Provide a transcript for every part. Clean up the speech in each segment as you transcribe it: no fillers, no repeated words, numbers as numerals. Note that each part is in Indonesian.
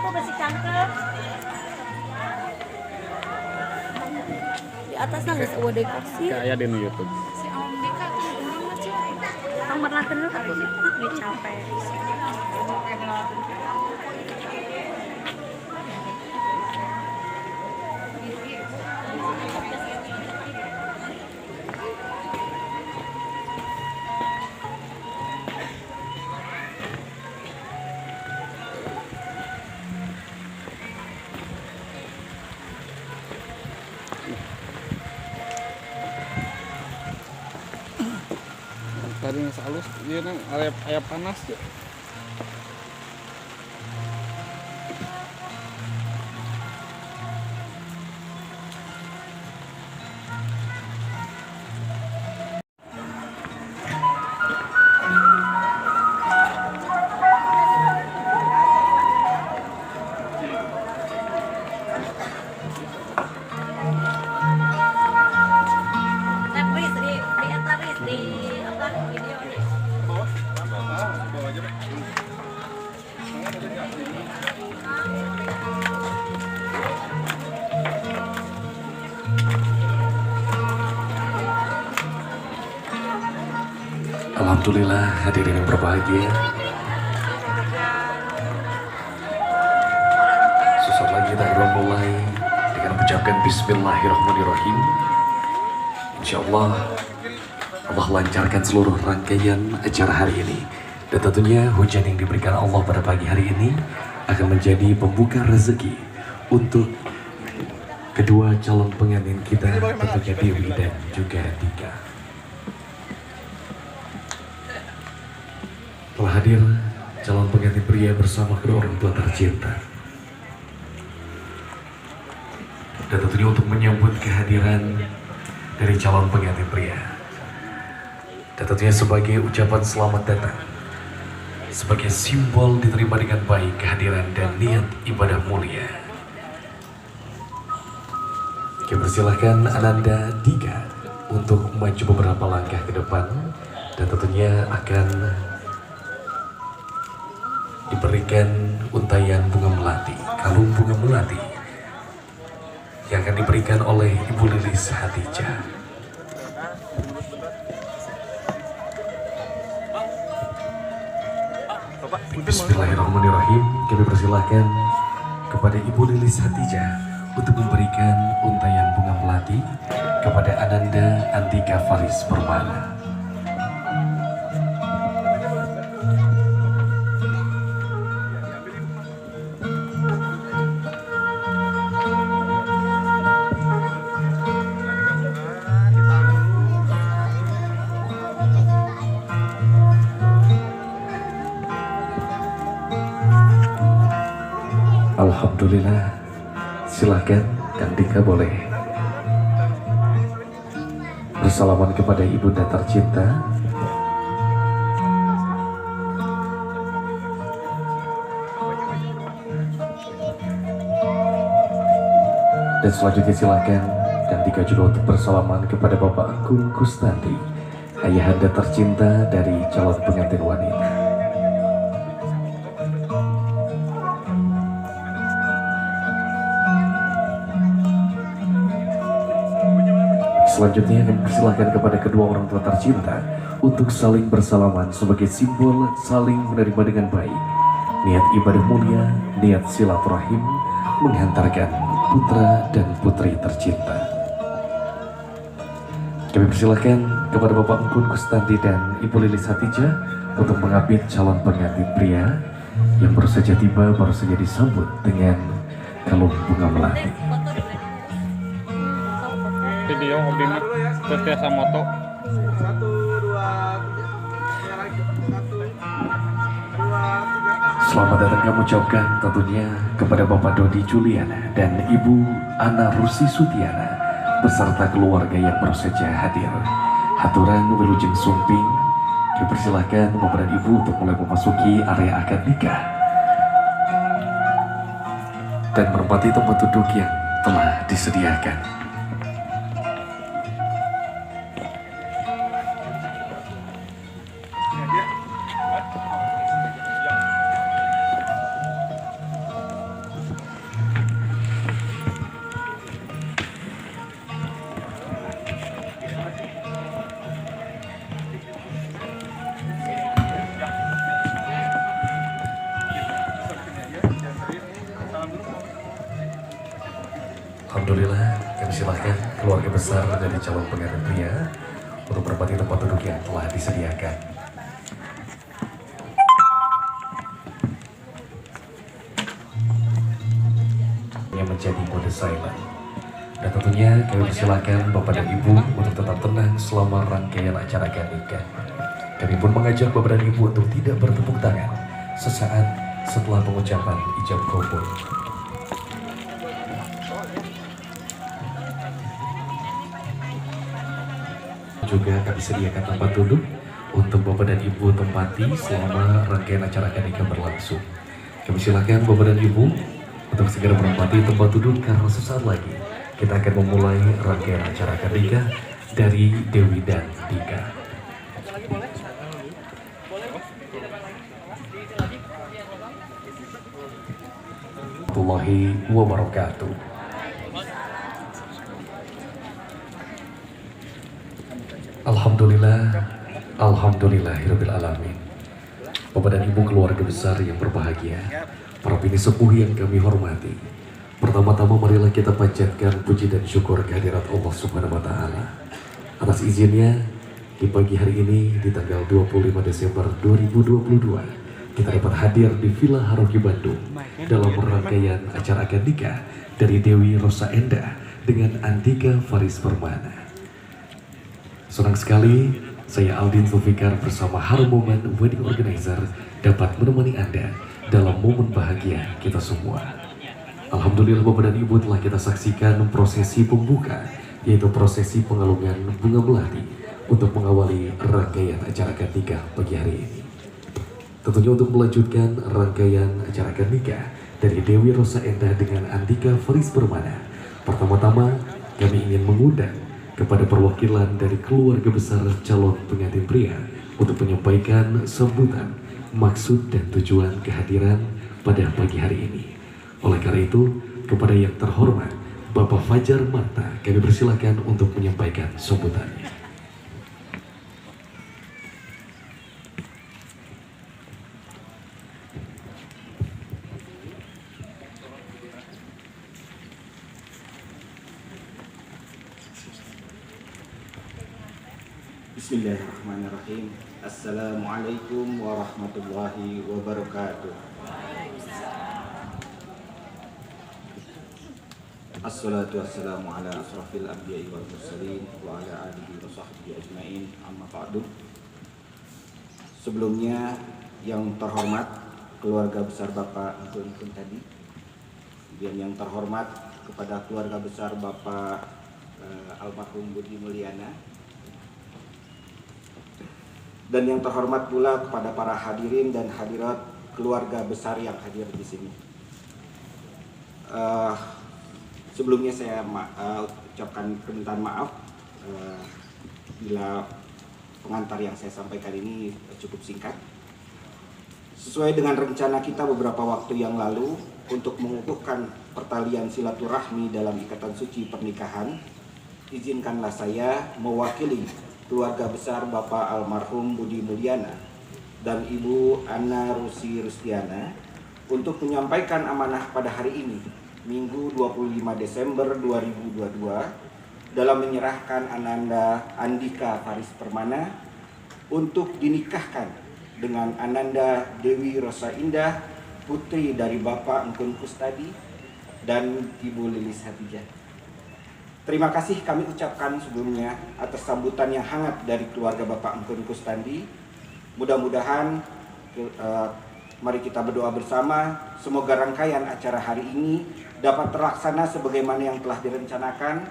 tuh masih cangkem. Di atas nangis eueuh dekorasi. Kayak di YouTube. Si Omdika tuh dulu aja. Kamar laten aku ini capek. Tadi nggak halus, dia nang area panas ya. Di apa video nih. Alhamdulillah hadirin yang berbahagia. Sesaat lagi kita akan mulai dengan mengucapkan Bismillahirrahmanirrahim. Insyaallah Allah lancarkan seluruh rangkaian acara hari ini. Dan tentunya hujan yang diberikan Allah pada pagi hari ini akan menjadi pembuka rezeki untuk kedua calon pengantin kita, tentunya Dewi dan juga Dika. Telah hadir calon pengantin pria bersama kedua orang tua tercinta. Dan tentunya untuk menyambut kehadiran dari calon pengantin pria. Dan tentunya sebagai ucapan selamat datang, sebagai simbol diterima dengan baik kehadiran dan niat ibadah mulia. Oke, persilahkan Ananda Dika untuk maju beberapa langkah ke depan. Dan tentunya akan diberikan untayan bunga melati, kalung bunga melati yang akan diberikan oleh Ibu Lilis Hatijah. Bismillahirrahmanirrahim. Kami persilahkan kepada Ibu Lilis Hatijah untuk memberikan untayan bunga melati kepada Ananda Andika Faris Permana. Alhamdulillah, silahkan Kang Dika boleh bersalaman kepada ibunda tercinta. Dan selanjutnya silahkan Kang Dika juga untuk bersalaman kepada Bapak Anggun Kustandi, ayahanda tercinta dari calon pengantin wanita. Selanjutnya kami persilahkan kepada kedua orang tua tercinta untuk saling bersalaman sebagai simbol saling menerima dengan baik. Niat ibadah mulia, niat silaturahim menghantarkan putra dan putri tercinta. Kami persilahkan kepada Bapak Anggun Kustandi dan Ibu Lilis Hatijah untuk mengapit calon pengantin pria yang baru saja tiba, baru saja disambut dengan kalung bunga melati. Video Obdi mah setiasa moto. 1, 2, 3. Selamat datang kami ucapkan tentunya kepada Bapak Dodi Juliana dan Ibu Ana Rusi Sutiana beserta keluarga yang baru saja hadir. Haturan wilujeng sumping, dipersilahkan Bapak dan Ibu untuk mulai memasuki area akad nikah dan menempati tempat duduk yang telah disediakan. persilahkan keluarga besar dari calon pengantin pria untuk menempati tempat duduk yang telah disediakan. Yang menjadi mode silent. Dan tentunya kami persilahkan Bapak dan Ibu untuk tetap tenang selama rangkaian acara akad nikah. Kami pun mengajak Bapak dan Ibu untuk tidak bertepuk tangan sesaat setelah pengucapan ijab kabul. Juga kami sediakan tempat duduk untuk Bapak dan Ibu tempati selama rangkaian acara akad nikah berlangsung. Kami silakan Bapak dan Ibu untuk segera menempati tempat duduk karena sesaat lagi kita akan memulai rangkaian acara akad nikah dari Dewi dan Dika. Warahmatullahi wabarakatuh. Alhamdulillahirabbil alamin. Bapak dan Ibu keluarga besar yang berbahagia, para bini sepuh yang kami hormati. Pertama-tama marilah kita panjatkan puji dan syukur kehadirat Allah Subhanahu wa taala. Atas izinnya di pagi hari ini di tanggal 25 Desember 2022 kita dapat hadir di Villa Haroki Bandung dalam rangkaian acara akad nikah dari Dewi Rosa Endah dengan Andika Faris Permana. Senang sekali saya Aldin Zulfikar bersama Harmoman Wedding Organizer dapat menemani Anda dalam momen bahagia kita semua. Alhamdulillah Bapak dan Ibu telah kita saksikan prosesi pembuka, yaitu prosesi pengalungan bunga melati untuk mengawali rangkaian acara akad nikah pagi hari ini. Tentunya untuk melanjutkan rangkaian acara akad nikah dari Dewi Rosa Endah dengan Andika Faris Permana, pertama-tama kami ingin mengundang kepada perwakilan dari keluarga besar calon pengantin pria untuk menyampaikan sambutan, maksud dan tujuan kehadiran pada pagi hari ini. Oleh karena itu, kepada yang terhormat Bapak Fajar Marta, kami persilakan untuk menyampaikan sambutannya. Bismillahirrahmanirrahim. Assalamualaikum warahmatullahi wabarakatuh. Assalatu wassalamu ala asrafil anbiya'i wal mursalin wa ala alihi wa sahbihi ajma'in, amma ba'du. Sebelumnya yang terhormat keluarga besar Bapak Engkun tadi, kemudian yang terhormat kepada keluarga besar Bapak almarhum Budi Mulyana, dan yang terhormat pula kepada para hadirin dan hadirat keluarga besar yang hadir di sini. Sebelumnya saya ucapkan permintaan maaf bila pengantar yang saya sampaikan ini cukup singkat. Sesuai dengan rencana kita beberapa waktu yang lalu untuk mengukuhkan pertalian silaturahmi dalam ikatan suci pernikahan, izinkanlah saya mewakili keluarga besar Bapak almarhum Budi Mulyana dan Ibu Ana Rusi Rustiana untuk menyampaikan amanah pada hari ini, Minggu 25 Desember 2022, dalam menyerahkan Ananda Andika Faris Permana untuk dinikahkan dengan Ananda Dewi Rosa Indah, putri dari Bapak Engkun Kustadi dan Ibu Lilis Hatijah. Terima kasih kami ucapkan sebelumnya atas sambutan yang hangat dari keluarga Bapak Engkun Kustadi. Mudah-mudahan mari kita berdoa bersama, semoga rangkaian acara hari ini dapat terlaksana sebagaimana yang telah direncanakan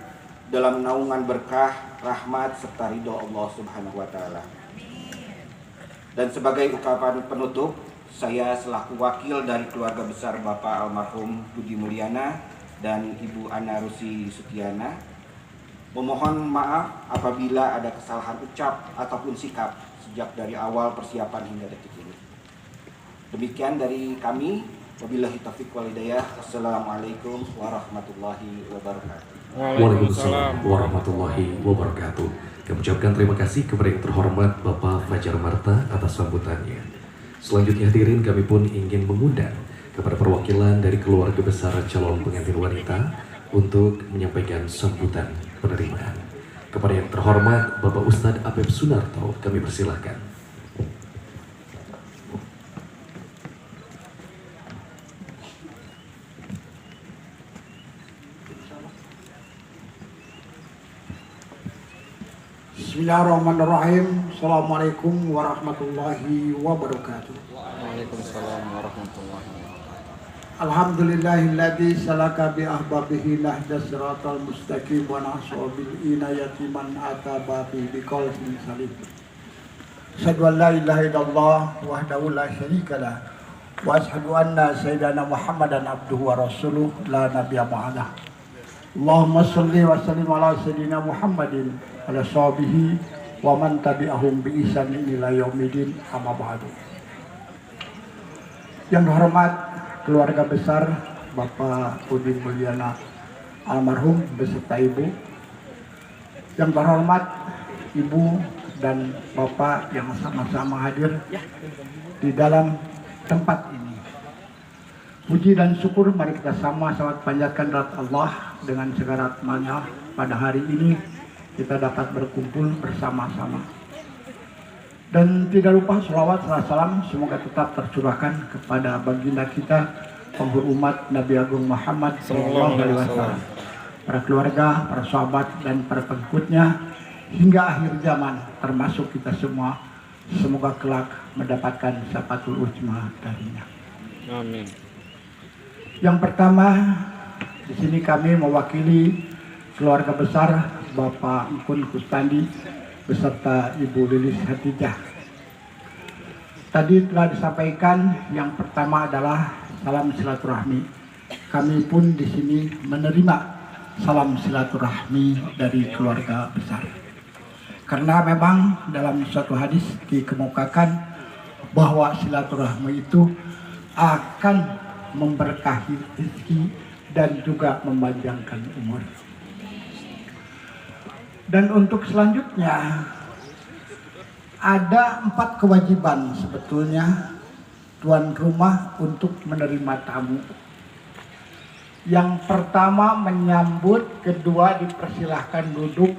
dalam naungan berkah, rahmat, serta ridho Allah Subhanahu wa Ta'ala. Dan sebagai ungkapan penutup, saya selaku wakil dari keluarga besar Bapak almarhum Budi Mulyana dan Ibu Ana Rusi Sutiana memohon maaf apabila ada kesalahan ucap ataupun sikap sejak dari awal persiapan hingga detik ini. Demikian dari kami. Wabillahi taufiq wal hidayah. Assalamualaikum warahmatullahi wabarakatuh. Waalaikumsalam warahmatullahi wabarakatuh. Kami ucapkan terima kasih kepada yang terhormat Bapak Fajar Marta atas sambutannya. Selanjutnya hadirin, kami pun ingin mengundang kepada perwakilan dari keluarga besar calon pengantin wanita untuk menyampaikan sambutan penerimaan. Kepada yang terhormat Bapak Ustadz Apep Sunarto, kami persilahkan. Bismillahirrahmanirrahim. Assalamualaikum warahmatullahi wabarakatuh. Waalaikumsalam warahmatullahi wabarakatuh. Alhamdulillahilladzi salaka bi ahbabihi nahdas siratal mustaqim wa nasra bil inayati man ataba bi qalbin salim. Asyhadu an la ilaha illallah wahdahu la syarika lah wa asyhadu anna sayyidana Muhammadan abduhu wa rasuluh la nabiyya ba'dah. Allahumma shalli wa sallim ala sayyidina Muhammadin ala sahbihi wa man tabi'ahum bi ihsan ila yaumidin, amma ba'du. Yang terhormat keluarga besar Bapak Udin Mulyana almarhum beserta Ibu, yang terhormat Ibu dan Bapak yang sama-sama hadir di dalam tempat ini. Puji dan syukur mari kita sama-sama panjatkan kepada Allah dengan segala rahmat-Nya pada hari ini kita dapat berkumpul bersama-sama. Dan tidak lupa sholawat serta salam semoga tetap tercurahkan kepada baginda kita, penghulu umat Nabi Agung Muhammad SAW, para keluarga, para sahabat dan para pengikutnya hingga akhir zaman, termasuk kita semua. Semoga kelak mendapatkan syafaatul uzma darinya. Amin. Yang pertama, di sini kami mewakili keluarga besar Bapak Engkun Kustandi beserta Ibu Lilis Hatijah. Tadi telah disampaikan yang pertama adalah salam silaturahmi. Kami pun di sini menerima salam silaturahmi dari keluarga besar. Karena memang dalam suatu hadis dikemukakan bahwa silaturahmi itu akan memberkahi rezeki dan juga memanjangkan umur. Dan untuk selanjutnya ada 4 kewajiban sebetulnya tuan rumah untuk menerima tamu. Yang pertama menyambut, kedua dipersilahkan duduk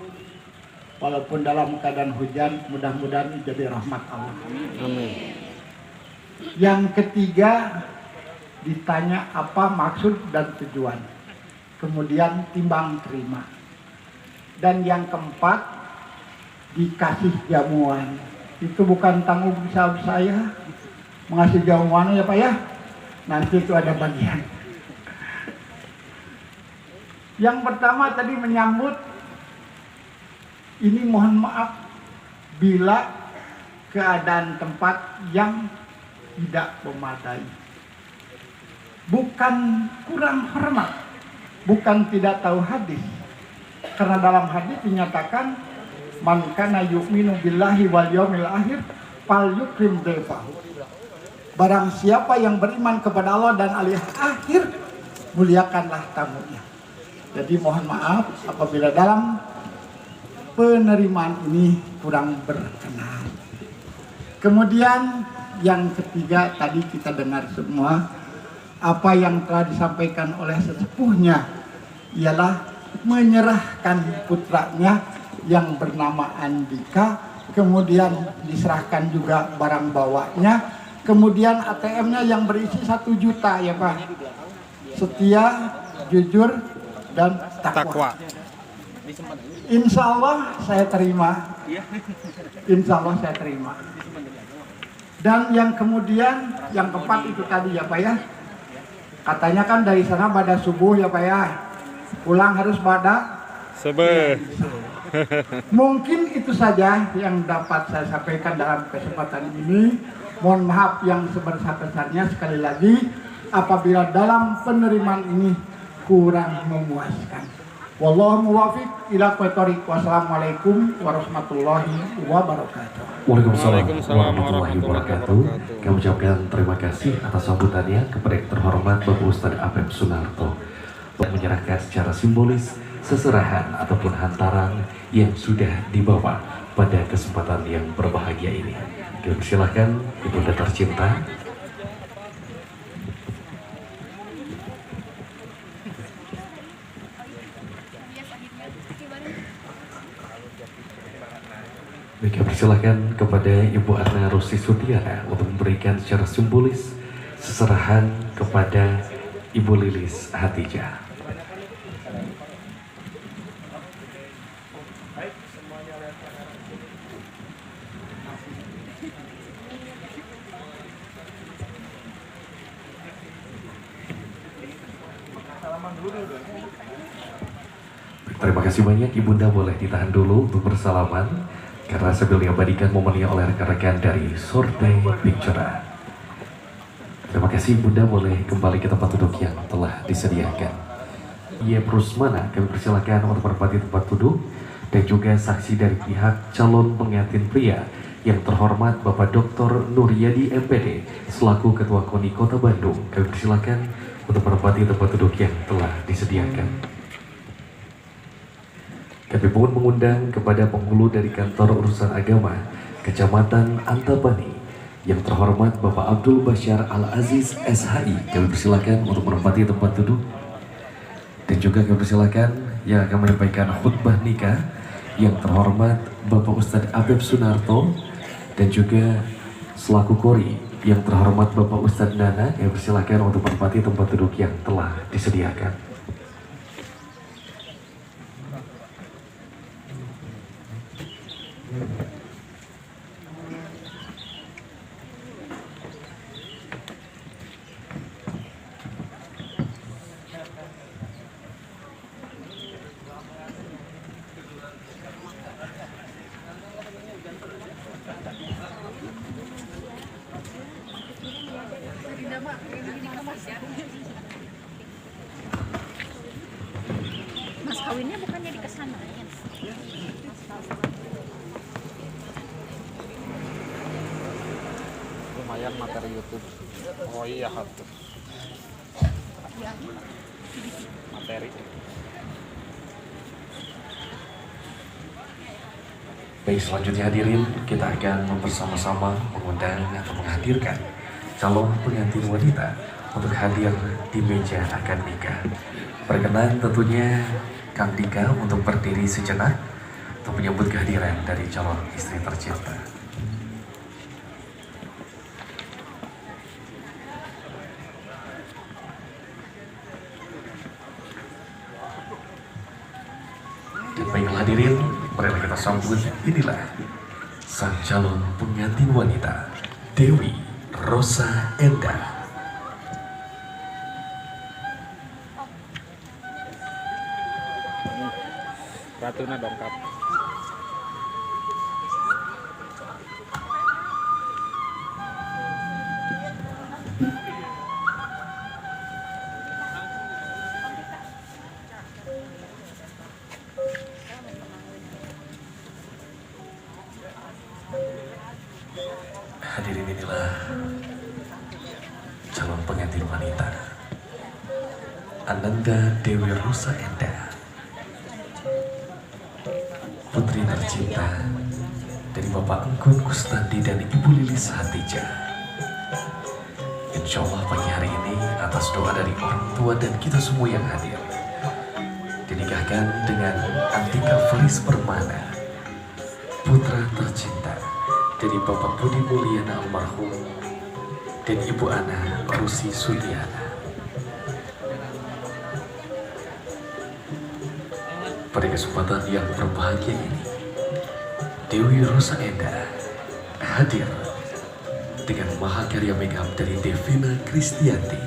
walaupun dalam keadaan hujan, mudah-mudahan jadi rahmat Allah. Amin. Yang ketiga ditanya apa maksud dan tujuan, kemudian timbang terima. Dan yang keempat dikasih jamuan. Itu bukan tanggung jawab saya mengasih jamuan ya Pak ya, nanti itu ada bagian. Yang pertama tadi menyambut, ini mohon maaf bila keadaan tempat yang tidak memadai. Bukan kurang hormat, bukan tidak tahu hadis. Karena dalam hadis dinyatakan man kana yu'minu billahi wal yaumil akhir fal yukrim dhaifahu. Barang siapa yang beriman kepada Allah dan hari akhir, muliakanlah tamunya. Jadi mohon maaf apabila dalam penerimaan ini kurang berkenan. Kemudian yang ketiga tadi kita dengar semua apa yang telah disampaikan oleh sesepuhnya ialah menyerahkan putranya yang bernama Andika, kemudian diserahkan juga barang bawanya, kemudian ATM-nya yang berisi 1 juta ya Pak. Setia, jujur, dan takwa. Insya Allah saya terima. Insya Allah saya terima. Dan yang kemudian yang keempat itu tadi ya Pak ya. Katanya kan dari sana pada subuh ya Pak ya. Pulang harus pada Sebe. Mungkin itu saja yang dapat saya sampaikan dalam kesempatan ini. Mohon maaf yang sebesar-besarnya sekali lagi apabila dalam penerimaan ini kurang memuaskan. Wallahu muwaffiq ila aqwamit thoriq. Wassalamualaikum warahmatullahi wabarakatuh. Waalaikumsalam warahmatullahi wabarakatuh. Kami ucapkan terima kasih atas sambutannya kepada yang terhormat Bapak Ustadz Apep Sunarto untuk menyerahkan secara simbolis seserahan ataupun hantaran yang sudah dibawa pada kesempatan yang berbahagia ini. Kami persilahkan Ibunda tercinta. persilakan kepada Ibu Ana Rusi Sutiana untuk memberikan secara simbolis seserahan kepada Ibu Lilis Hatijah. Terima kasih banyak Ibunda, boleh ditahan dulu untuk bersalaman karena sambil diabadikan momennya oleh rekan-rekan dari Sorte Pictura. Terima kasih Ibunda, boleh kembali ke tempat duduk yang telah disediakan. Iya Rusmana, kami persilakan untuk menempati tempat duduk dan juga saksi dari pihak calon pengantin pria yang terhormat Bapak Dr. Nuryadi MPD selaku Ketua KONI Kota Bandung. Kami persilakan untuk menempati tempat duduk yang telah disediakan. Kami pun mengundang kepada penghulu dari Kantor Urusan Agama Kecamatan Antapani yang terhormat Bapak Abdul Bashar Al-Aziz SHI. Kami persilakan untuk menempati tempat duduk. Dan juga kami persilakan yang akan menyampaikan khutbah nikah yang terhormat Bapak Ustadz Abeb Sunarto dan juga selaku kori yang terhormat Bapak Ustadz Nana. Kami persilakan untuk menempati tempat duduk yang telah disediakan. Mas kawinnya bukannya di kesana ya? Lumayan materi YouTube. Oh iya harus. Materi. Baik, selanjutnya hadirin, kita akan bersama-sama mengundang atau menghadirkan calon pengantin wanita untuk hadir di meja akad nikah. Berkenan tentunya Kang Dika untuk berdiri sejenak untuk menyambut kehadiran dari calon istri tercinta. Dan baiklah hadirin, marilah kita sambut, inilah sang calon pengantin wanita, Dewi Rosa Endah. Ratuna dongkap. Hadirin, inilah calon pengantin wanita, Ananda Dewi Rosa Endah, putri tercinta dari Bapak Engkun Kustandi dan Ibu Lilis Hatijah. Insya Allah pagi hari ini atas doa dari orang tua dan kita semua yang hadir, dinikahkan dengan Antika Faris Permana, putra tercinta dari Bapak Budi Mulyana almarhum dan Ibu Ana Rusi Sudiana. Pada kesempatan yang berbahagia ini, Dewi Rosa Endah hadir dengan mahakarya makeup dari Devina Kristianti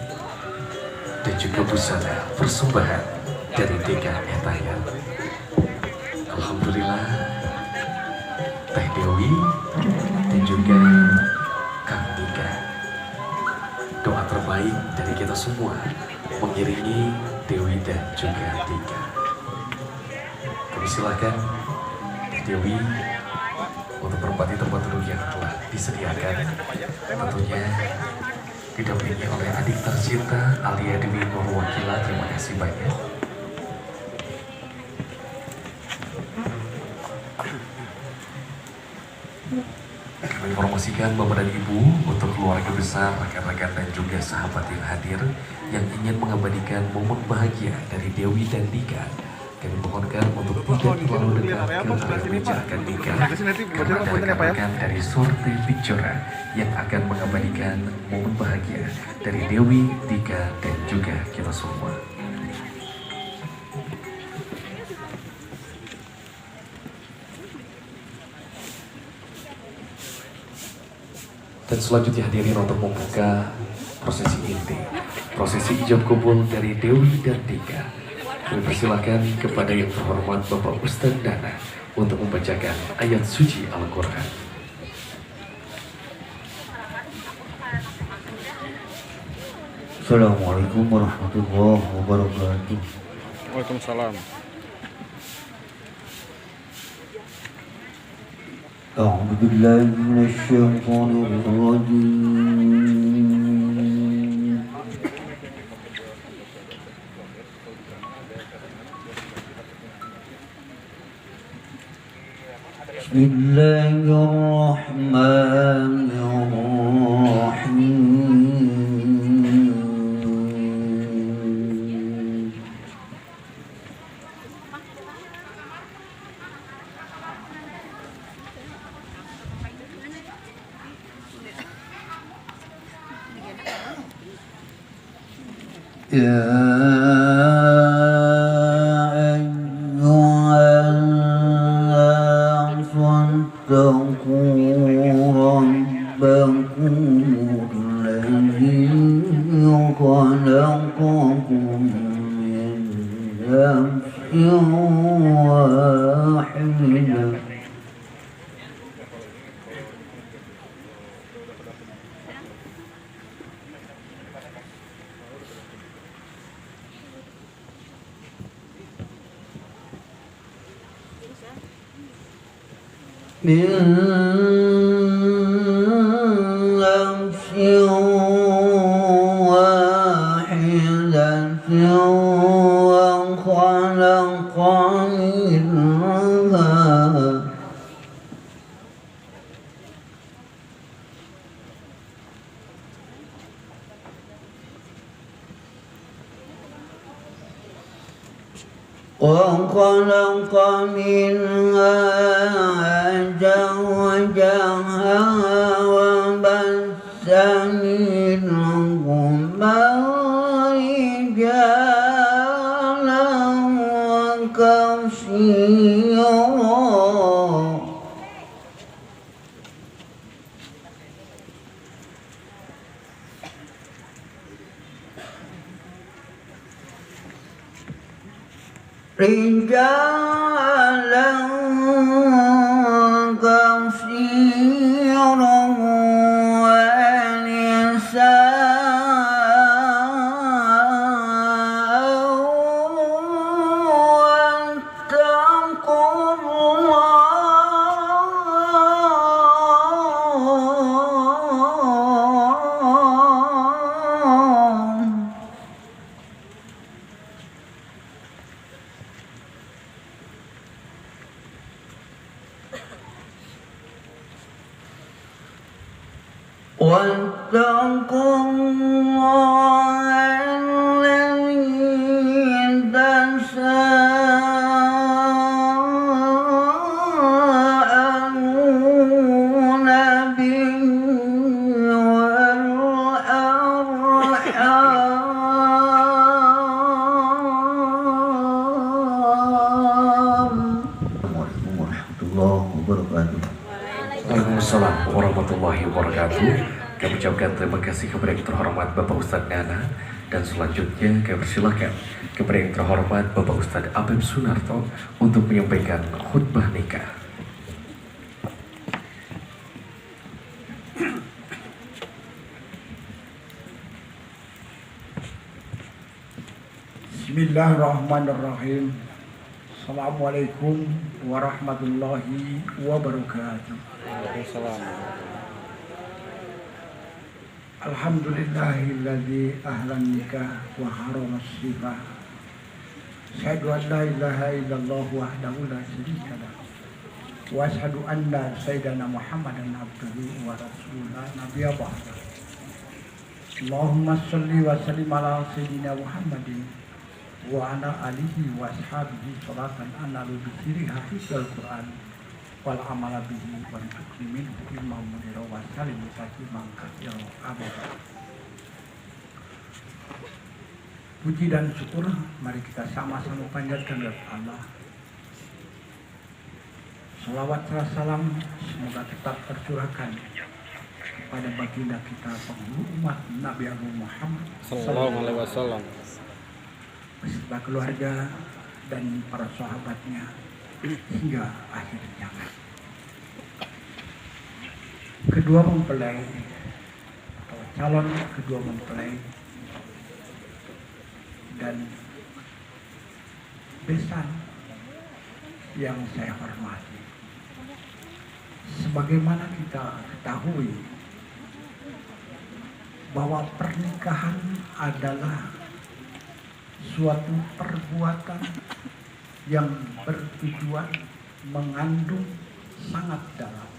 dan juga busana persembahan dari Deka Etayan. Alhamdulillah, Teh Dewi dan juga Kang Dika, doa terbaik dari kita semua mengiringi Dewi dan juga Dika. Kami silakan Dewi untuk menempati tempat duduk yang telah disediakan, tentunya didampingi oleh adik tercinta Alia Dewi Nurwakila. Terima kasih banyak. Kami informasikan Bapak dan Ibu untuk keluarga besar, rekan-rekan dan juga sahabat yang hadir yang ingin mengabadikan momen bahagia dari Dewi dan Dika. Kami mohonkan untuk tidak terlalu dekat ke area membicarakan nikah karena ada rekan-rekan dari Sorte Pictura yang akan mengabadikan momen bahagia dari Dewi, Dika, dan juga kita semua. Dan selanjutnya hadirin untuk membuka prosesi inti, prosesi ijab kabul dari Dewi dan Dika. Kami persilakan kepada yang terhormat Bapak Ustadz Dana untuk membacakan ayat suci Al-Quran. Assalamualaikum warahmatullahi wabarakatuh. Waalaikumsalam. أعوذ بالله من الشيطان الرجيم. بسم الله الرحمن الرحيم. يا أيها الناس اتقوا ربكم الذي خلقكم من نفس واحدة من نفس واحدة وخلق منها زوجها وبث منهما رجالا كثيرا رجالا كثيرا ونساء واتقوا الله واتقوا الله الذي تساءلون به والأرحام. Assalamualaikum warahmatullahi wabarakatuh. Waalaikumsalam warahmatullahi wabarakatuh. Kami ucapkan terima kasih kepada yang terhormat Bapak Ustadz Nana. Dan selanjutnya kami persilakan kepada yang terhormat Bapak Ustadz Abib Sunarto untuk menyampaikan khutbah nikah. Bismillahirrahmanirrahim. Assalamualaikum warahmatullahi wabarakatuh. Waalaikumsalam. Alhamdulillahilladzi ahlan nikah wa harama sifah. Asyhadu an la ilaha illallah wahdahu la syarika lah. Wa asyhadu anna sayyidana Muhammadan abduhu wa rasuluhu nabiyya ba'da. Allahumma shalli wa sallim ala sayyidina Muhammadin wa ala alihi wa ashabihi sholatan analu bisiriha hifdzal Qur'an wal amala bihi wa tukrimin imam munira wa salim tasliman katsira abada. Puji dan syukur mari kita sama-sama panjatkan kepada Allah. Salawat serta salam semoga tetap tercurahkan kepada baginda kita penghulu umat Nabi Abu Muhammad Sallallahu alaihi wasallam beserta keluarga dan para sahabatnya hingga akhir zaman. Kedua mempelai atau calon kedua mempelai dan besan yang saya hormati. Sebagaimana kita ketahui bahwa pernikahan adalah suatu perbuatan yang bertujuan mengandung sangat dalam.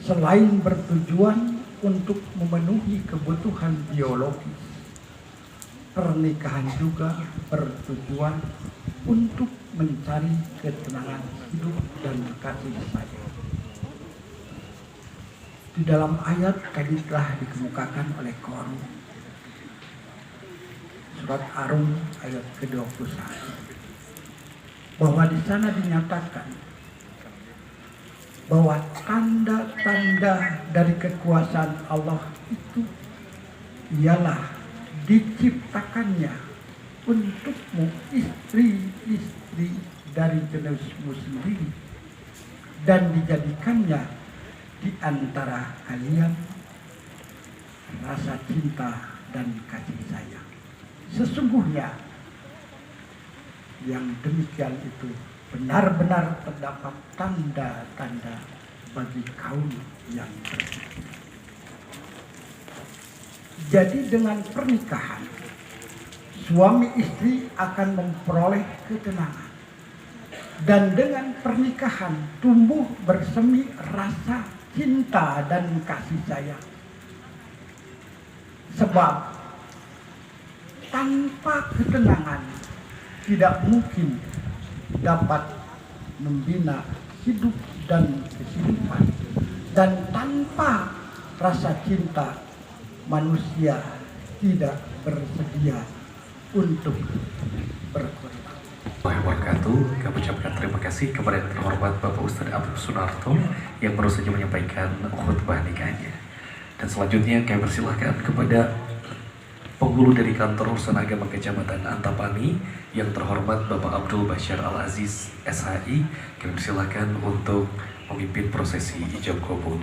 Selain bertujuan untuk memenuhi kebutuhan biologis, pernikahan juga bertujuan untuk mencari ketenangan hidup dan kasih sayang. Di dalam ayat tadi telah dikemukakan oleh Qur'an surat Ar-Rum ayat ke-21 bahwa di sana dinyatakan bahwa tanda-tanda dari kekuasaan Allah itu ialah diciptakannya untukmu istri-istri dari jenismu sendiri dan dijadikannya di antara kalian rasa cinta dan kasih sayang. Sesungguhnya yang demikian itu benar-benar terdapat tanda-tanda bagi kaum yang beriman. Jadi dengan pernikahan suami istri akan memperoleh ketenangan. Dan dengan pernikahan tumbuh bersemi rasa cinta dan kasih sayang. Sebab tanpa ketenangan tidak mungkin dapat membina hidup dan kehidupan. Dan tanpa rasa cinta manusia tidak bersedia untuk berkorban. Wabarakatuh. Kami ucapkan terima kasih kepada yang terhormat Bapak Ustadz Abdul Sunarto yang baru saja menyampaikan khutbah nikahnya. Dan selanjutnya kami persilahkan kepada penghulu dari kantor urusan agama Kecamatan Antapani yang terhormat Bapak Abdul Bashar Al-Aziz SHI. Kami persilahkan untuk memimpin prosesi ijab kabul.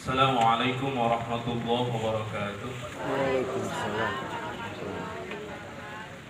Assalamualaikum warahmatullahi wabarakatuh.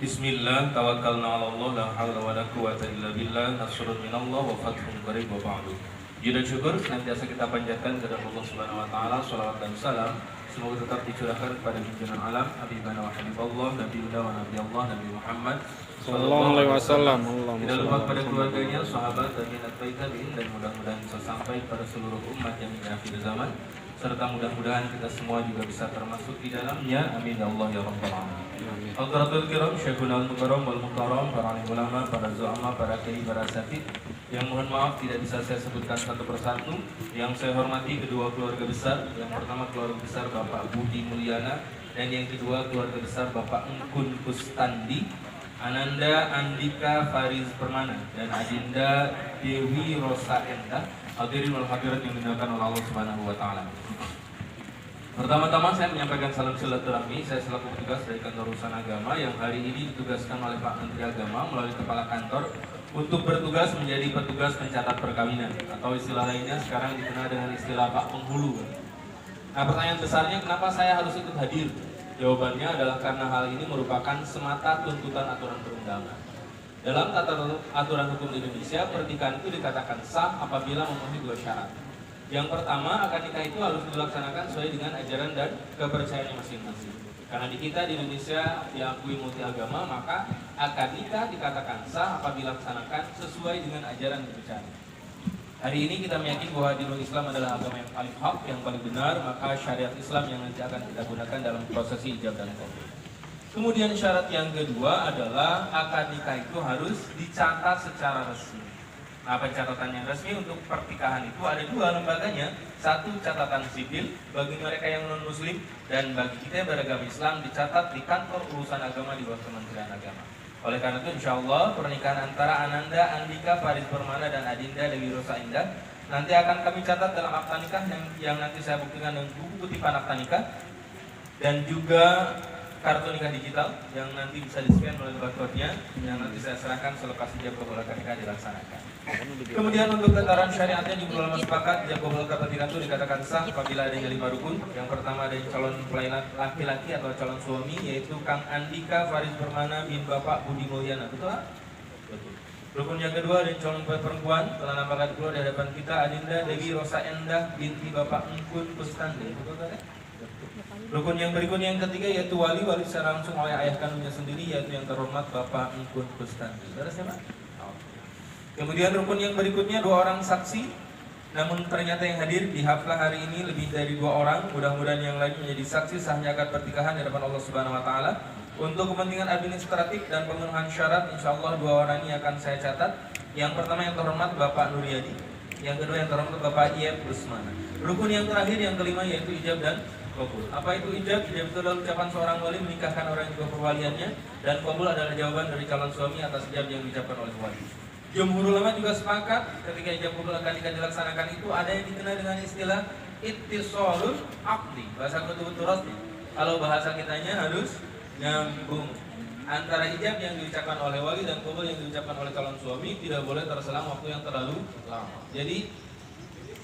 Bismillah, tawakkalna ala Allah, la hawla wa la quwwata illa billah, nasrun minallah wa fathun qarib wa ba'du. Puji dan syukur senantiasa kita panjatkan kepada Allah Subhanahu wa taala, salawat dan salam semoga tetap dicurahkan kepada junjungan alam habibana wa habiballah, nabiyuna wa nabiyallah, Nabi Muhammad Sallallahu alaihi wasallam. Tidak lupa kepada keluarganya, sahabat dan minat baik tabi'in, dan mudah-mudahan bisa sampai pada seluruh umat yang hingga akhir zaman, serta mudah-mudahan kita semua juga bisa termasuk di dalamnya. Amin ya Allah ya rabbal alamin. Al-Qaratul Kiram, Syekhul Al-Mukarram wal-Mukarram, para ulama, para zu'ama, para kiai, para asatidz yang mohon maaf tidak bisa saya sebutkan satu persatu. Yang saya hormati kedua keluarga besar. Yang pertama keluarga besar Bapak Budi Mulyana, dan yang kedua keluarga besar Bapak Engkun Kustandi, Ananda Andika Fariz Permana, dan Adinda Dewi Rosa Endah. Hadirin wal hadirat yang dimuliakan oleh Allah Subhanahu wa taala. Pertama-tama saya menyampaikan salam silaturahmi. Saya selaku petugas dari kantor urusan agama yang hari ini ditugaskan oleh Pak Menteri Agama melalui kepala kantor untuk bertugas menjadi petugas pencatat perkawinan, atau istilah lainnya sekarang dikenal dengan istilah Pak Penghulu. Nah, pertanyaan besarnya kenapa saya harus ikut hadir? Jawabannya adalah karena hal ini merupakan semata tuntutan aturan perundangan. Dalam tata aturan hukum Indonesia, pernikahan itu dikatakan sah apabila memenuhi dua syarat. Yang pertama, akad nikah itu harus dilaksanakan sesuai dengan ajaran dan kepercayaannya masing-masing. Karena di kita di Indonesia diakui multi agama, maka akad nikah dikatakan sah apabila dilaksanakan sesuai dengan ajaran dan kepercayaan. Hari ini kita meyakini bahwa dinul Islam adalah agama yang paling hak, yang paling benar, maka syariat Islam yang nanti akan kita gunakan dalam prosesi ijab dan qabul. Kemudian syarat yang kedua adalah akad nikah itu harus dicatat secara resmi. Nah, pencatatan yang resmi untuk pernikahan itu ada dua lembaganya. Satu, catatan sipil bagi mereka yang non-muslim, dan bagi kita yang beragama Islam dicatat di kantor urusan agama di bawah Kementerian Agama. Oleh karena itu insya Allah pernikahan antara Ananda Andika Faris Permana dan Adinda Dewi Rosa Indah nanti akan kami catat dalam akta nikah yang nanti saya buktikan dengan buku kutipan akta nikah, dan juga kartu nikah digital yang nanti bisa di-scan melalui barcode-nya, yang nanti saya serahkan selepas ijab qabul akad nikah dilaksanakan. Kemudian untuk tataran syariatnya jumhur ulama sepakat ijab qabul akad nikah itu dikatakan sah apabila adanya 5 rukun. Yang pertama ada calon mempelai laki-laki atau calon suami, yaitu Kang Andika Faris Permana bin Bapak Budi Mulyana. Betul? Betul. Rukun yang kedua ada calon mempelai perempuan telah nampakkan keluar di hadapan kita Adinda Dewi Rosa Endah binti Bapak Engkun Kustandi. Betul kan? Rukun yang berikutnya yang ketiga yaitu wali secara langsung oleh ayah kandungnya sendiri, yaitu yang terhormat Bapak Engkun Kustandi. Saudara siapa? Kemudian rukun yang berikutnya 2 orang saksi, namun ternyata yang hadir di haflah hari ini lebih dari 2 orang. Mudah-mudahan yang lain menjadi saksi sahnya akad pertikahan di hadapan Allah Subhanahu Wa Taala. Untuk kepentingan administratif dan pemenuhan syarat, insya Allah 2 orang ini akan saya catat. Yang pertama yang terhormat Bapak Nuryadi, yang kedua yang terhormat Bapak Iyep Rusmana. Rukun yang terakhir yang kelima yaitu ijab dan qabul. Apa itu ijab? Ijab itu adalah ucapan seorang wali menikahkan orang yang juga perwaliannya, dan qabul adalah jawaban dari calon suami atas ijab yang diucapkan oleh wali. Jumhur ulama juga sepakat ketika ijab qabul akad nikah dilaksanakan itu ada yang dikenal dengan istilah ittisalul aqdi. Bahasa betul-betul rasmi. Kalau bahasa kitanya harus nyambung antara ijab yang diucapkan oleh wali dan qabul yang diucapkan oleh calon suami, tidak boleh terselang waktu yang terlalu lama. Jadi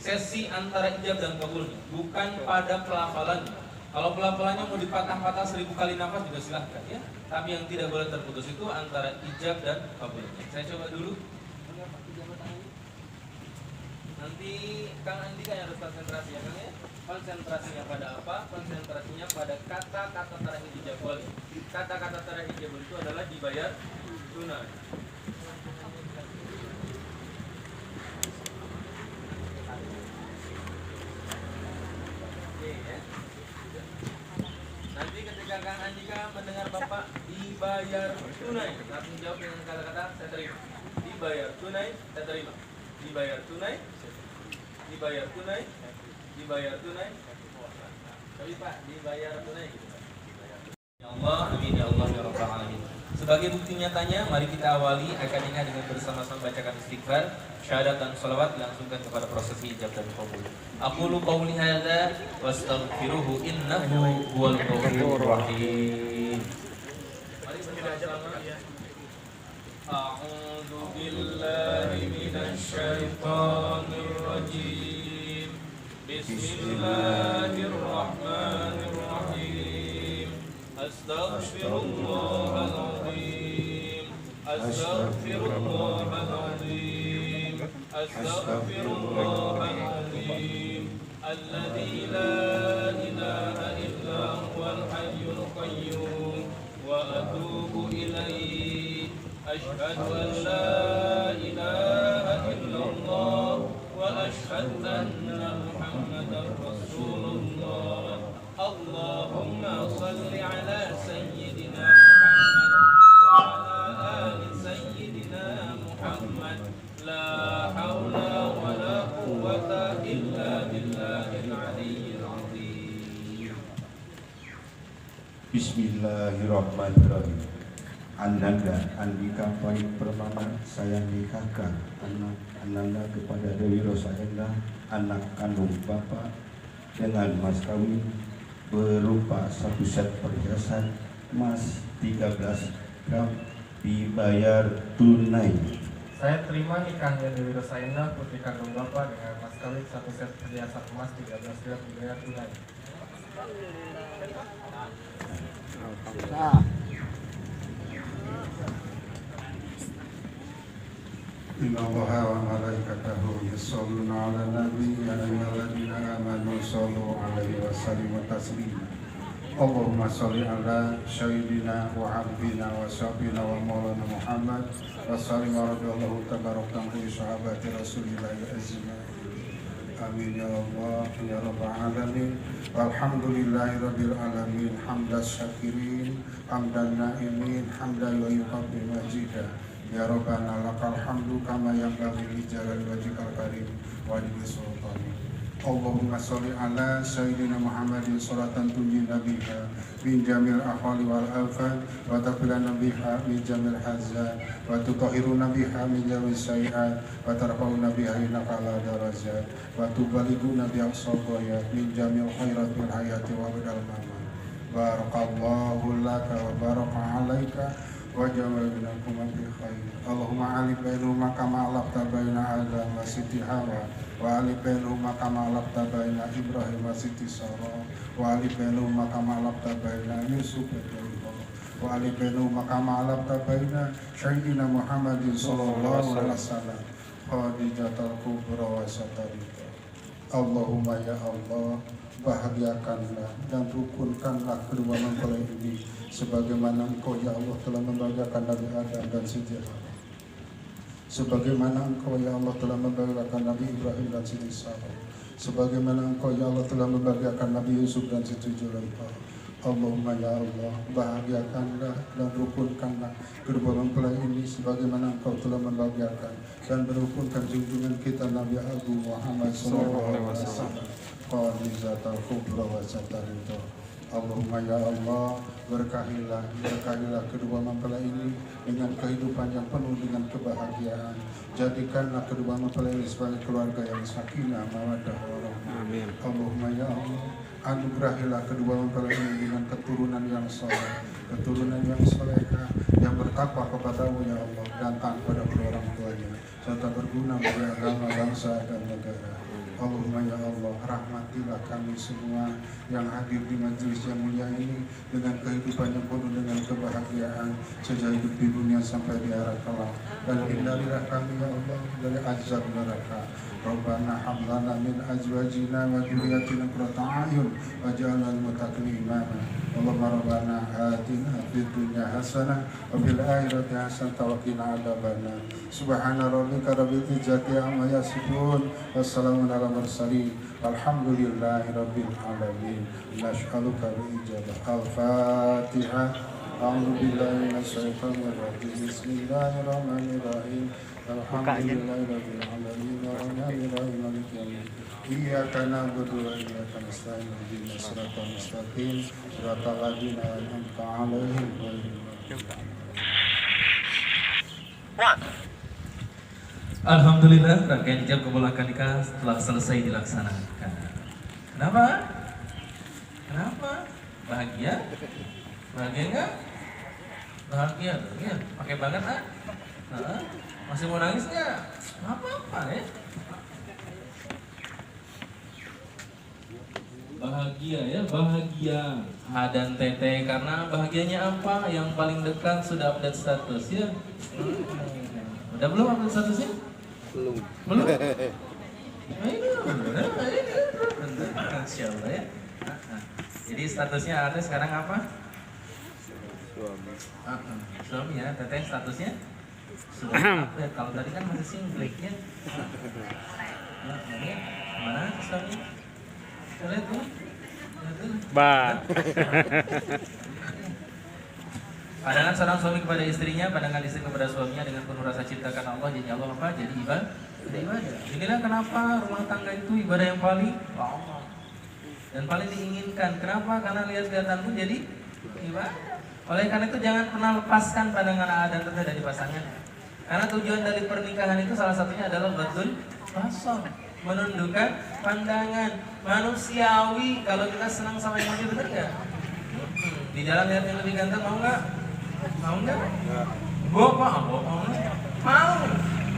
sesi antara ijab dan qabulnya, bukan pada pelafalannya. Kalau pelafalannya mau dipatah-patah 1000 kali nafas juga silahkan ya. Tapi yang tidak boleh terputus itu antara ijab dan qabulnya. Saya coba dulu. Nanti Kang Andika yang harus konsentrasi ya Kang ya. Konsentrasinya pada apa? Konsentrasinya pada kata-kata terakhir ijab wali. Kata-kata terakhir ijab itu adalah dibayar tunai. Nanti ketika Kang Andika mendengar Bapak dibayar tunai, langsung jawab dengan kata-kata saya terima. Dibayar tunai, saya terima. Dibayar tunai, dibayar tunai, dibayar tunai. Tapi Pak, dibayar tunai. Ya Allah, amin ya Allah ya Rabbal alamin. Sebagai bukti nyatanya, mari kita awali akad nikah dengan bersama-sama bacakan istighfar, syahadat dan sholawat dilangsungkan kepada prosesi ijab dan qabul. Aqulu qawli hadza wastaghfiruhu innahu huwal ghafurur rahim. Mari bersama-sama. A'udzu billahi minasy syaithanir rajim. Bismillahirrahmanirrahim. Astaghfirullahaladzim. Astaghfirullahaladzim. Astaghfirullahaladzim. Alladzi la ilaha illa huwal hayyul qayyum wa atubu ilaihi. Asyhadu an la ilaha illallah wa asyhadu anna Muhammadar Rasulullah. Allahumma salli ala sayyidina Muhammad wa ala ali sayyidina Muhammad. La haula wa la quwwata illa billahil aliyyil azim. Bismillahirrahmanirrahim. Ananda Andika Faris Permana saya nikahkan anak Ananda kepada Dewi Rosa Endah, anak kandung Bapak, dengan mas kawin berupa 1 set perhiasan emas 13 gram dibayar tunai. Saya terima nikahnya Dewi Rosa Endah putri kandung Bapak dengan mas kawin 1 set perhiasan emas 13 gram dibayar tunai. Inna Allaha wa malaikatahu yusholluna 'alan nabi ya ayyuhalladzina amanu shollu 'alaihi wa sallimu taslima. Allahumma sholli ala sayyidina wa habibina wa syafiina wa maulana Muhammad wa sallim wa radiyallahu tabarakam fi sahabati rasulillahi ajma'in. Amin ya Allah ya rabbal alamin. Walhamdulillahi rabbil alamin. Hamdas syakirin, hamdan naimin, hamdan wa yuhibbu majida. Ya Rabbana lakal hamdu kama yanbaghi li jalali wajhikal karim wa li sultanik. Allahumma sholli ala sayyidina Muhammadin sholatan tunjina biha min jamil ahwali wal afat wa taqbilana biha min jamil hazan wa tutahhiruna biha min jamil sayiat wa tarfa'una biha innaka ala darajat wa tubaliguna bi aqsal min jamil khairat fil hayati wa bidal mamat. Barakallahu laka wa baraka alaika wa jama'a binakum bi khair. Allahumma alif bainahuma kama alafta baina Adam wa Siti Hawa wa alif bainahuma kama alafta baina Ibrahim wa Siti Sarah wa alif bainahuma kama alafta baina Yusuf wa Ibrahim wa alif bainahuma kama alafta baina Sayyidina Muhammadin sallallahu alaihi wasallam Khadijatul Kubra wa Satarita. Allahumma ya Allah, bahagiakanlah dan rukunkanlah kedua mempelai ini sebagaimana Engkau ya Allah telah membahagiakan Nabi Adam dan Siti Hawa, sebagaimana Engkau ya Allah telah membahagiakan Nabi Ibrahim dan Siti Sarah, sebagaimana Engkau ya Allah telah membahagiakan Nabi Yusuf dan Siti Zulaikha. Allahumma ya Allah, bahagiakanlah dan rukunkanlah kedua mempelai ini sebagaimana Engkau telah membahagiakan dan merukunkan junjungan kita Nabi Agung Muhammad sallallahu alaihi wasallam. Khadijatul Kubra wa Satarita. Allahumma ya Allah, berkahilah kedua mempelai ini dengan kehidupan yang penuh dengan kebahagiaan. Jadikanlah kedua mempelai ini sebagai keluarga yang sakinah, mawaddah, warahmah. Amin. Allahumma ya Allah, anugerahilah kedua mempelai ini dengan keturunan yang saleh, keturunan yang soleha, yang bertakwa kepadamu ya Allah, dan taat pada kedua orang tuanya, serta berguna bagi agama, bangsa dan negara. Allahumma ya Allah, rahmatilah kami semua yang hadir di majelis yang mulia ini dengan kehidupan yang penuh dengan kebahagiaan sejak hidup di dunia sampai di akhirat kelak, dan hindarilah kami ya Allah dari azab neraka. Rabbana hab lana min azwajina wa dhurriyyatina qurrata a'yun waj'alna lil muttaqina imama. Allahumma rabbana atina fid dunya hasanah wa fil akhirati hasanah wa qina adzabannar. Subhana rabbika rabbil izzati amma yasifun. Wassalamun ala mursalin. Alhamdulillahi rabbil alamin. Nas'aluka al-ijabah. Al-Fatihah. A'udzu billahi minasyaitonir rajim. Bismillahirrahmanirrahim. Alhamdulillahi rabbil alamin. Arrahmanir rahim. Maliki yaumiddin. Iyyaka na'budu wa iyyaka nasta'in. Ihdinas siratal mustaqim. Siratal ladzina an'amta 'alaihim ghairil maghdubi 'alaihim. Alhamdulillah, rangkaian ijab kabul akad nikah telah selesai dilaksanakan. Kenapa? Bahagia? Bahagia enggak? Bahagia, ya. Pakai banget ah? Masih mau nangis nggak? Apa-apa ya? Bahagia ya, bahagia. H dan TT karena bahagianya apa? Yang paling dekat sudah update status ya. Udah belum update statusnya? Belum. Insya Allah ya. Jadi statusnya ada sekarang apa? Suami. Suami ya, teteh statusnya sudah update. Kalau tadi kan masih single ya. Mana suami? Kita lihat tuh. Pandangan seorang suami kepada istrinya, pandangan istri kepada suaminya dengan penuh rasa cinta karena Allah. Jadi Allah apa? Jadi ibadah. Inilah kenapa rumah tangga itu ibadah yang paling Allah dan paling diinginkan. Kenapa? Karena lihat-lihatanmu jadi ibadah. Oleh karena itu jangan pernah lepaskan pandangan A dan teteh dari pasangan. Karena tujuan dari pernikahan itu salah satunya adalah betul basar, menundukkan pandangan manusiawi. Kalau kita senang sama yang lebih benar nggak? Di jalan lihat yang lebih ganteng mau nggak? Mau nggak? Bohong. Mau.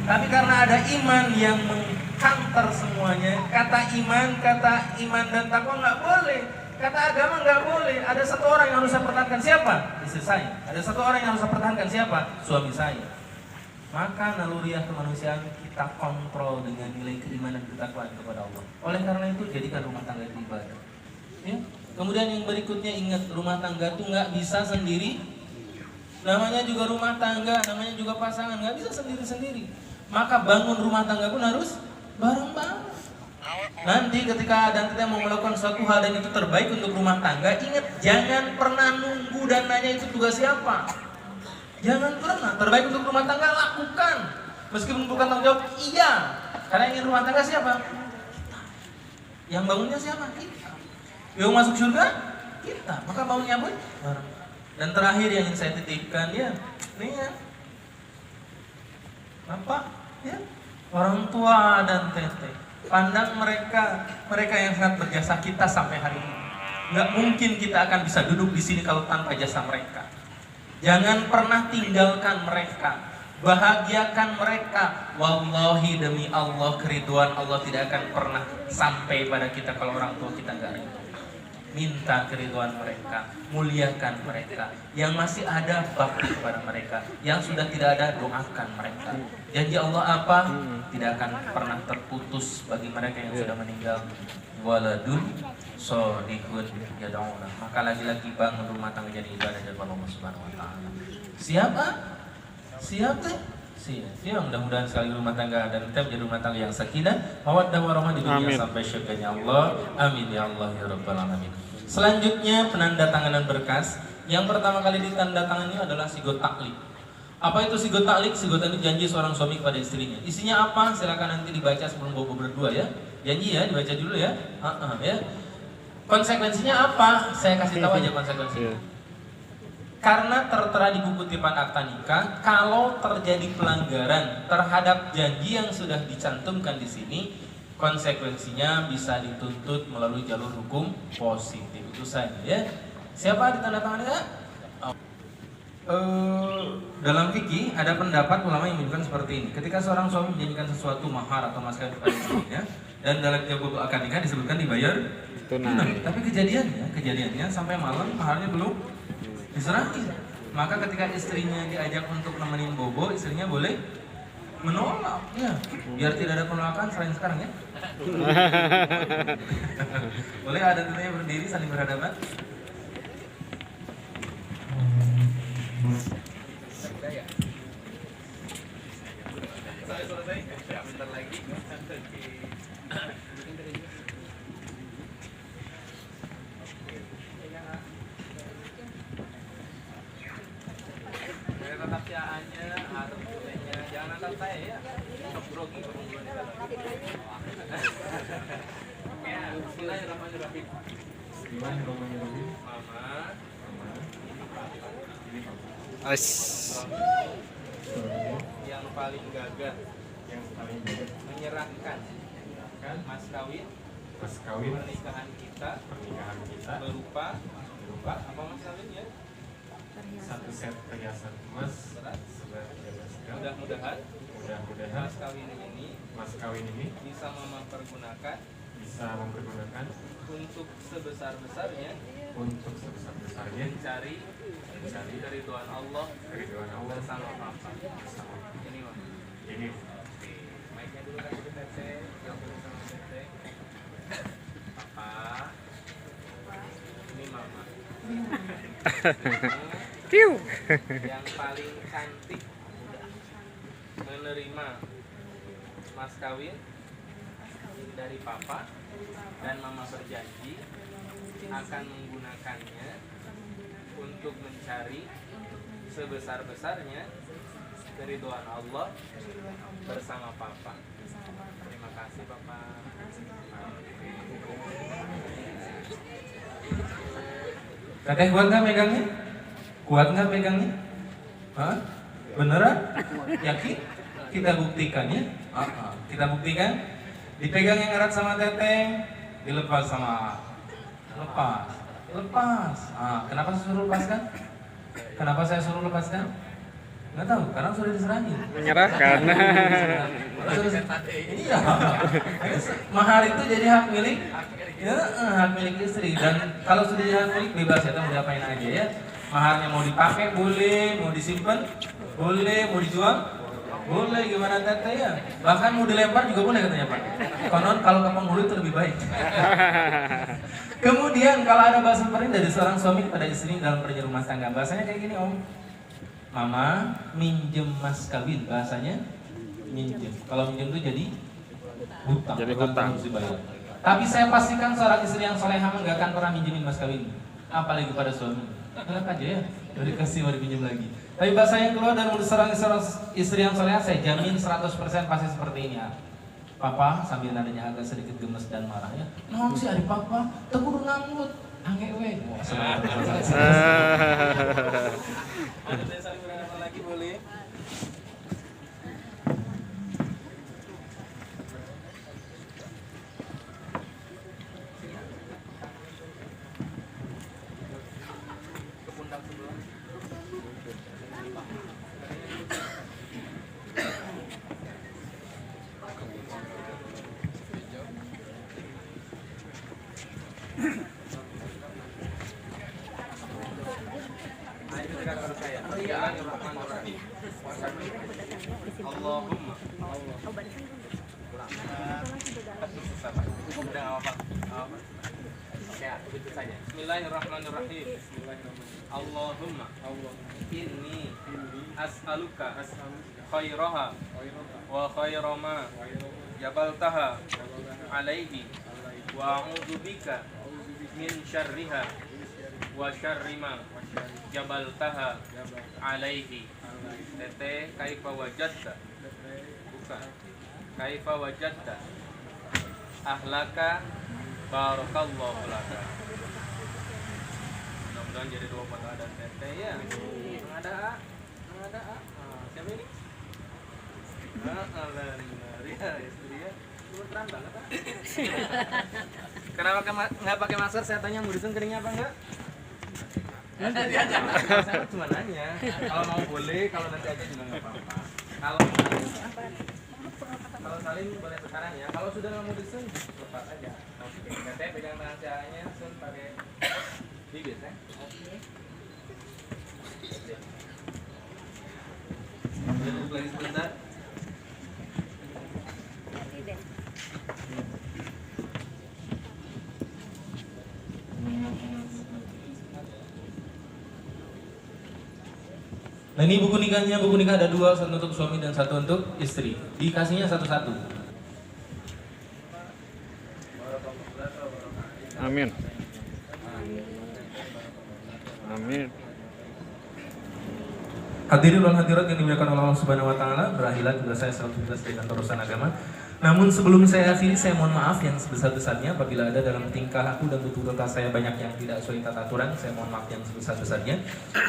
Tapi karena ada iman yang mengkanter semuanya, kata iman dan takwa nggak boleh. Kata agama nggak boleh. Ada satu orang yang harus saya pertahankan, siapa? Istri saya. Ada satu orang yang harus saya pertahankan, siapa? Suami saya. Maka naluriah kemanusiaan kita kontrol dengan nilai keimanan ketakwaan kepada Allah. Oleh karena itu jadikan rumah tangga itu ibadah. Ya? Kemudian yang berikutnya ingat, rumah tangga tuh nggak bisa sendiri. Namanya juga rumah tangga, namanya juga pasangan, nggak bisa sendiri-sendiri. Maka bangun rumah tangga pun harus bareng-bareng. Nanti ketika dan kita mau melakukan suatu hal dan itu terbaik untuk rumah tangga, ingat jangan pernah nunggu dan nanya itu tugas siapa. Jangan pernah, terbaik untuk rumah tangga lakukan. Meskipun bukan tanggung jawab, iya. Karena ingin rumah tangga siapa? Yang bangunnya siapa? Kita. Yang masuk surga? Kita. Maka bangunnya pun bareng. Dan terakhir yang ingin saya titipkan ya, nih ya, Bapak, ya, orang tua dan teteh. Pandang mereka yang sangat berjasa kita sampai hari ini. Nggak mungkin kita akan bisa duduk di sini kalau tanpa jasa mereka. Jangan pernah tinggalkan mereka, bahagiakan mereka. Wallahi demi Allah, keriduan Allah tidak akan pernah sampai pada kita kalau orang tua kita nggak ridho. Minta keriduan mereka, muliakan mereka. Yang masih ada, bakti kepada mereka. Yang sudah tidak ada, doakan mereka. Janji Allah apa? Tidak akan pernah terputus bagi mereka yang sudah meninggal. Waladun sholihun yad'una. Maka lagi-lagi bangun rumah tangga jadi ibadah dari Allah Subhanahu wa taala. Siapa? Siapa? Ya, mudah-mudahan sekali rumah tangga dan kita menjadi rumah tangga yang sakinah, mawaddah warahmah di dunia sampai syurganya Allah. Amin ya Allah ya rabbal alamin. Selanjutnya penanda tanganan berkas. Yang pertama kali ditanda tangani adalah sigot taklik. Apa itu sigot taklik? Sigot itu janji seorang suami kepada istrinya. Isinya apa? Silakan nanti dibaca sebelum bobo berdua ya. Janji ya, dibaca dulu ya. Ya. Konsekuensinya apa? Saya kasih tahu aja konsekuensinya. Karena tertera di buku tipan akta nikah, kalau terjadi pelanggaran terhadap janji yang sudah dicantumkan di sini, konsekuensinya bisa dituntut melalui jalur hukum positif. Itu saja ya. Siapa ditandatangannya? Dalam fikih ada pendapat ulama yang menunjukkan seperti ini. Ketika seorang suami menjanjikan sesuatu mahar atau mas kawin kepada istrinya, dan dalam buku akad nikah disebutkan dibayar tunai. Tapi kejadiannya sampai malam maharnya belum diserahin. Maka ketika istrinya diajak untuk nemenin bobo, istrinya boleh menolak ya. Biar tidak ada penolakan, selain sekarang ya. Boleh ada tentunya berdiri saling berhadapan. Bentar lagi. Tatapsiaannya atau bulannya jangan natap saya ya. Grogi ya, bismillahirrahmanirrahim. Bismillahirrahmanirrahim. Mama. Yang paling gagah menyerahkan mas kawin pernikahan kita berupa apa mas kawin ya? Satu set perhiasan emas seberat 13 gram. Mudah-mudahan mas kawin ini bisa mempergunakan untuk sebesar-besarnya mencari keridhaan Allah bersama Papa. Ini mic-nya dulu kan ke Teteh, yang bersama Teteh. Papa, ini Mama. Yang paling cantik menerima mas kawin dari Papa dan Mama berjanji akan menggunakannya untuk mencari sebesar-besarnya keridhaan Allah bersama Papa. Terima kasih Papa. Teteh kuat nggak megangnya? Kuat nggak megangnya? Hah? Beneran? Yakin? Kita buktikan ya. Kita buktikan. Dipegang yang erat sama teteh, dilepas sama lepas. Kenapa saya suruh lepaskan? Kenapa saya suruh lepaskan? Nggak tahu, karena sudah diserahin. Menyerahkan. Iya. Mahar itu jadi hak milik. Ya, hak milik istri. Dan kalau sudah jadi hak milik bebas ya, mau diapain aja ya. Maharnya mau dipakai boleh, mau disimpan boleh, mau dijual boleh, gimana teteh ya. Bahkan mau dilempar juga boleh katanya Pak. Konon kalau ke penghulu itu lebih baik. Kemudian kalau ada bahasa seperti ini dari seorang suami kepada istri dalam perjalanan rumah tangga, bahasanya kayak gini, Om. Mama minjem mas kawin, bahasanya minjem. Kalau minjem itu jadi hutang. Jadi hutang. Harus dibayar. Tapi saya pastikan seorang istri yang solehah nggak akan pernah minjemin mas kawin, apalagi kepada suami. Enak aja ya, udah dikasih mau dipinjam lagi. Tapi bahasa yang keluar dari mulut seorang istri yang solehah, saya jamin 100% pasti seperti ini ya. Papa sambil nadanya agak sedikit gemes dan marah ya. Nong sih adik papa, tegur nganggut, angge we. Ada saya saling berangkat lagi boleh? Bismillahirrahmanirrahim. Allahumma inni as'aluka khairaha wa khairama jabaltaha alaihi wa a'udzubika min syarriha wa syarrima jabaltaha alaihi. Tete kaifa wajadta, bukan kaifa wajadta ahlaka barakallahu laka. Mudah-mudahan jadi 2 foto ada tete ya. Ada siapa ini? Ria istri ya. Terang banget. Kenapa nggak pakai masker? Saya tanya Murisun keringnya apa enggak? Nanti aja. Saya cuma nanya. Kalau mau boleh, kalau nanti aja juga nggak apa-apa. Kalau saling boleh sekarang ya. Kalau sudah nggak mau disun, lepas aja. Oke. Tete pegang tangan cahayanya, sun pakai bibir ya. Oke. Duduk lagi sebentar. Nah ini buku nikahnya, buku nikah ada 2, satu untuk suami dan satu untuk istri. Dikasihnya satu-satu. Amin. Amin. Hadirin dan hadirat yang dimuliakan Allah Subhanahu wa taala, berakhirlah tugas saya selama tugas dengan urusan agama. Namun sebelum saya akhiri, saya mohon maaf yang sebesar-besarnya apabila ada dalam tingkah laku dan tutur kata saya banyak yang tidak sesuai tata aturan. Saya mohon maaf yang sebesar-besarnya.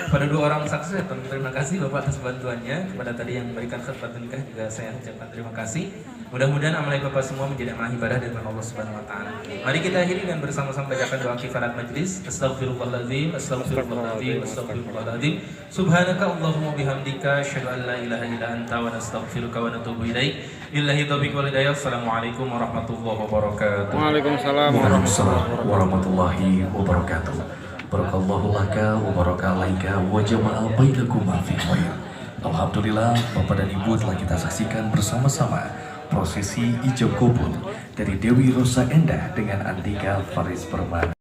Pada 2 orang saksi saya terima kasih Bapak atas bantuannya. Kepada tadi yang memberikan khutbah nikah juga saya ucapkan terima kasih. Mudah-mudahan amal Bapak semua menjadi amal ibadah dari Allah Subhanahu wa taala. Mari kita akhiri dan bersama-sama bacakan doa kifarat majlis. Astaghfirullahaladzim, astaghfirullahaladzim, astaghfirullahaladzim. Subhanaka Allahumma bihamdika asyhadu an la ilaha illa anta wa nastaghfiruka wa natubu ilaik. Billahi taufiq wal hidayah. Assalamualaikum warahmatullahi wabarakatuh. Waalaikumsalam warahmatullahi wabarakatuh. Barakallahu laka wa barakalaika wa jama'a bainakuma fi khair. Alhamdulillah, Bapak dan Ibu telah kita saksikan bersama-sama prosesi ijab kabul dari Dewi Rosa Endah dengan Andika Faris Permana.